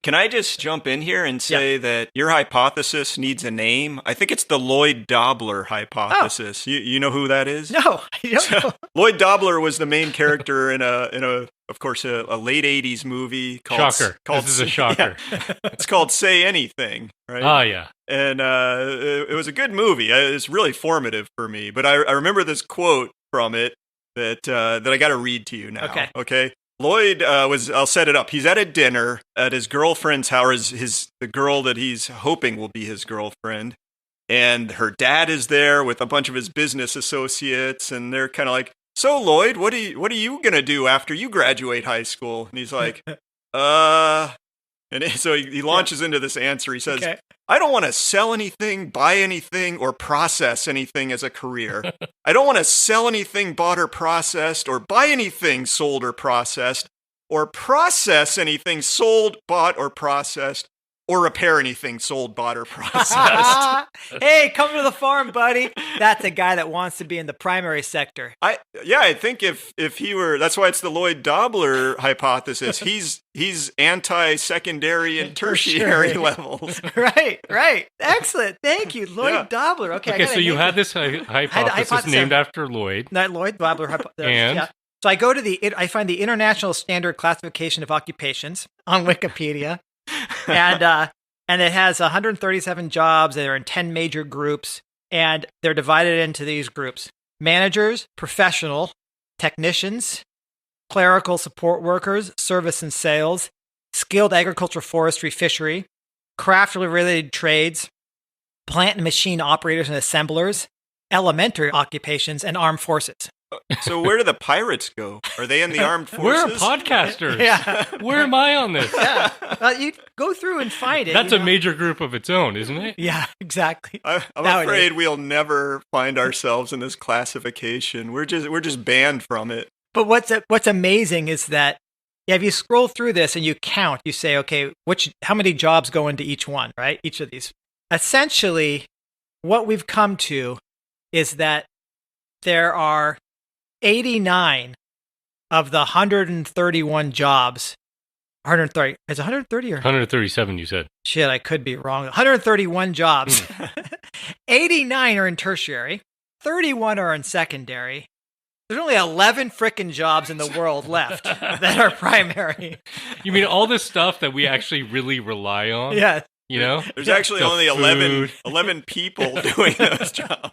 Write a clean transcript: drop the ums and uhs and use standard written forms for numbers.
Can I just jump in here and say that your hypothesis needs a name? I think it's the Lloyd Dobler hypothesis. Oh. You know who that is? No, I don't know. Lloyd Dobler was the main character in of course, a late '80s movie called. Shocker! Called, this is a shocker. Yeah, it's called Say Anything, right? Oh yeah. And it was a good movie. It's really formative for me. But I remember this quote from it that I got to read to you now. Okay. Lloyd I'll set it up. He's at a dinner at his girlfriend's house, the girl that he's hoping will be his girlfriend. And her dad is there with a bunch of his business associates. And they're kind of like, so Lloyd, what are you going to do after you graduate high school? And he's like, And so he launches into this answer. He says, I don't want to sell anything, buy anything, or process anything as a career. I don't want to sell anything bought or processed, or buy anything sold or processed, or process anything sold, bought, or processed, or repair anything sold, bought, or processed. Hey, come to the farm, buddy. That's a guy that wants to be in the primary sector. I think if he were, that's why it's the Lloyd Dobler hypothesis. He's anti-secondary and tertiary levels. Right. Excellent. Thank you, Lloyd Dobler. Okay, so you had this hypothesis named after Lloyd. Not Lloyd Dobler hypothesis. And? So I go to I find the International Standard Classification of Occupations on Wikipedia. And it has 137 jobs. They're in 10 major groups, and they're divided into these groups: managers, professional, technicians, clerical support workers, service and sales, skilled agriculture, forestry, fishery, craft-related trades, plant and machine operators and assemblers, elementary occupations, and armed forces. So where do the pirates go? Are they in the armed forces? We're podcasters. Yeah. Where am I on this? Yeah. You go through and find it. That's a major group of its own, isn't it? Yeah, exactly. I'm afraid we'll never find ourselves in this classification. We're just banned from it. But what's amazing is that if you scroll through this and you count, you say, okay, how many jobs go into each one, right? Each of these. Essentially, what we've come to is that there are 89 of the 131 jobs. 130. Is it 130 or 137? You said. Shit, I could be wrong. 131 jobs. 89 are in tertiary. 31 are in secondary. There's only 11 frickin' jobs in the world left that are primary. You mean all this stuff that we actually really rely on? Yeah. You know? There's actually only 11 people doing those jobs.